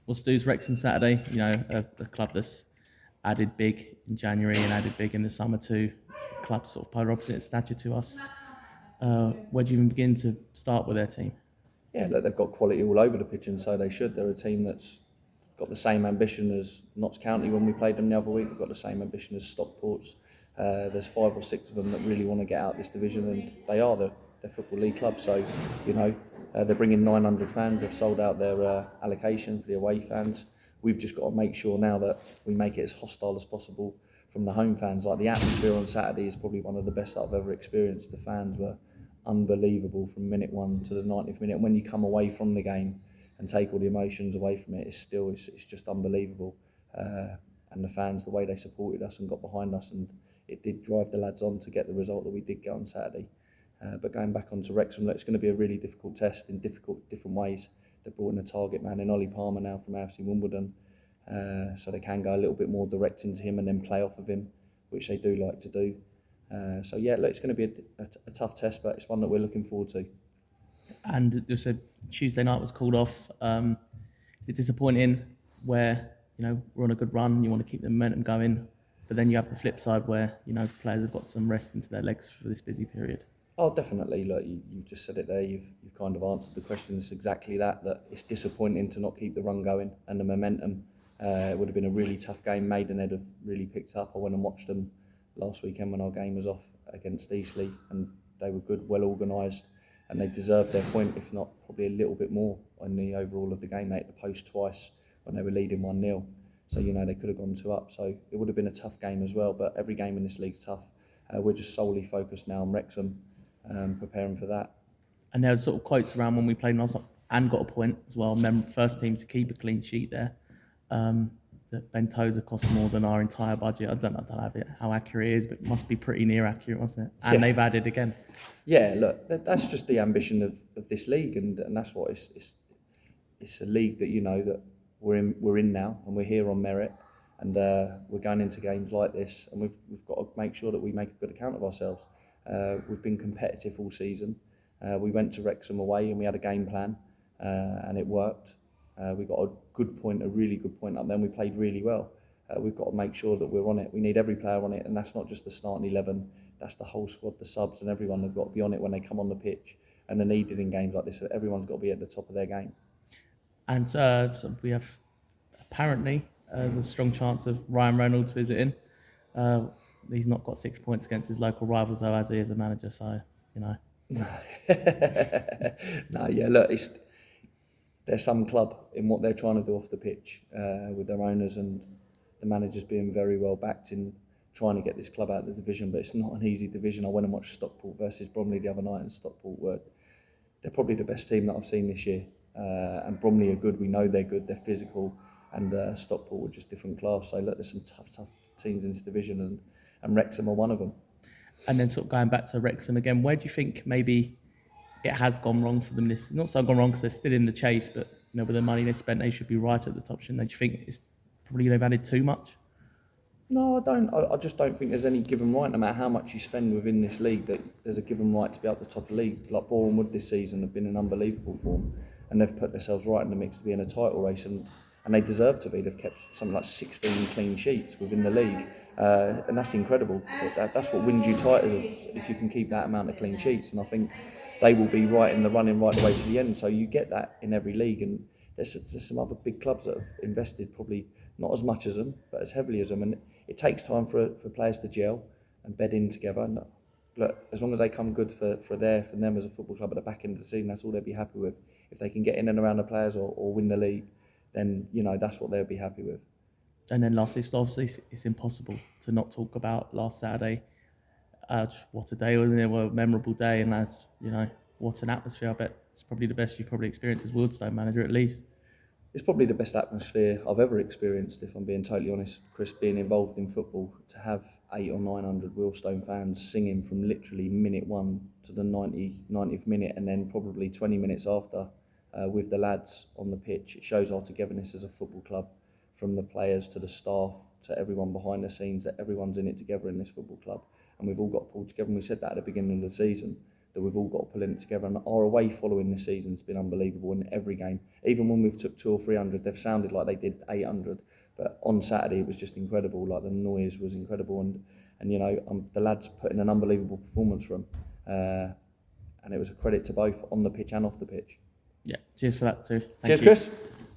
We'll Stu's Wrexham Saturday. You know, a club that's added big in January and added big in the summer too. Clubs sort of polar opposite stature to us. Where do you even begin to start with their team? Yeah, look, they've got quality all over the pitch, and so they should. They're a team that's got the same ambition as Notts County when we played them the other week. They've got the same ambition as Stockport's. There's 5 or 6 of them that really want to get out this division, and they are the Football League club. So, you know, they're bringing 900 fans. They've sold out their allocation for the away fans. We've just got to make sure now that we make it as hostile as possible from the home fans. Like, the atmosphere on Saturday is probably one of the best that I've ever experienced. The fans were unbelievable from minute 1 to the 90th minute. And when you come away from the game and take all the emotions away from it, it's just unbelievable. And the fans, the way they supported us and got behind us, and it did drive the lads on to get the result that we did get on Saturday. But going back onto Wrexham, it's going to be a really difficult test in different ways. They've brought in a target man in Ollie Palmer now from AFC Wimbledon, so they can go a little bit more direct into him and then play off of him, which they do like to do. So yeah, look, it's going to be a tough test, but it's one that we're looking forward to. And you said Tuesday night was called off. Is it disappointing where, you know, we're on a good run, you want to keep the momentum going, but then you have the flip side where, you know, players have got some rest into their legs for this busy period? Oh, definitely. Look, you just said it there. You've kind of answered the question. It's exactly that it's disappointing to not keep the run going and the momentum. It would have been a really tough game. Maidenhead have really picked up. I went and watched them last weekend when our game was off against Eastleigh, and they were good, well organised, and they deserved their point, if not probably a little bit more on the overall of the game. They hit the post twice when they were leading 1-0. So, you know, they could have gone 2 up. So it would have been a tough game as well, but every game in this league's tough. We're just solely focused now on Wrexham, preparing for that. And there were sort of quotes around when we played last night and got a point as well. First team to keep a clean sheet there. That Bentosa costs more than our entire budget. I don't know how accurate it is, but it must be pretty near accurate, wasn't it? And they've added again. Yeah, look, that's just the ambition of this league, and that's what it's a league that, you know, that we're in now, and we're here on merit, and we're going into games like this, and we've got to make sure that we make a good account of ourselves. We've been competitive all season. We went to Wrexham away and we had a game plan, and it worked. We got a good point, a really good point up there, and we played really well. We've got to make sure that we're on it. We need every player on it, and that's not just the starting 11, that's the whole squad, the subs and everyone have got to be on it when they come on the pitch, and they're needed in games like this. So everyone's got to be at the top of their game. And so we have apparently there's a strong chance of Ryan Reynolds visiting. He's not got 6 points against his local rivals though, as he is a manager, so, you know. No, yeah, look, there's some club in what they're trying to do off the pitch, with their owners and the managers being very well backed in trying to get this club out of the division, but it's not an easy division. I went and watched Stockport versus Bromley the other night, and they're probably the best team that I've seen this year. And Bromley are good, we know they're good, they're physical, and Stockport were just different class. So look, there's some tough teams in this division, and Wrexham are one of them. And then sort of going back to Wrexham again, where do you think maybe it has gone wrong for them? This not so gone wrong because they're still in the chase, but, you know, with the money they spent, they should be right at the top, shouldn't they? Do you think it's probably they've added too much? No, I don't. I just don't think there's any given right, no matter how much you spend within this league, that there's a given right to be up the top of the league. Like Boreham Wood this season have been in unbelievable form, and they've put themselves right in the mix to be in a title race, and they deserve to be. They've kept something like 16 clean sheets within the league, and that's incredible. That's what wins you titles, if you can keep that amount of clean sheets, and I think they will be right in the running right the way to the end. So you get that in every league, and there's some other big clubs that have invested probably not as much as them, but as heavily as them, and it takes time for players to gel and bed in together. And look, as long as they come good for them as a football club at the back end of the season, that's all they'll be happy with. If they can get in and around the players or win the league, then, you know, that's what they'll be happy with. And then lastly, so obviously it's impossible to not talk about last Saturday. Just what a day, wasn't it? What a memorable day, and as you know, what an atmosphere. I bet it's probably the best you've probably experienced as Wildstone manager, at least. It's probably the best atmosphere I've ever experienced, if I'm being totally honest, Chris, being involved in football. To have 800 or 900 Wildstone fans singing from literally minute 1 to the 90th minute, and then probably 20 minutes after, with the lads on the pitch. It shows our togetherness as a football club, from the players to the staff to everyone behind the scenes, that everyone's in it together in this football club, and we've all got pulled together. And we said that at the beginning of the season, that we've all got to pull in it together. And our away following this season's been unbelievable in every game. Even when we've took 200 or 300, they've sounded like they did 800. But on Saturday it was just incredible. Like the noise was incredible, and you know the lads put in an unbelievable performance for them, and it was a credit to both on the pitch and off the pitch. Yeah, cheers for that too. Cheers, Chris.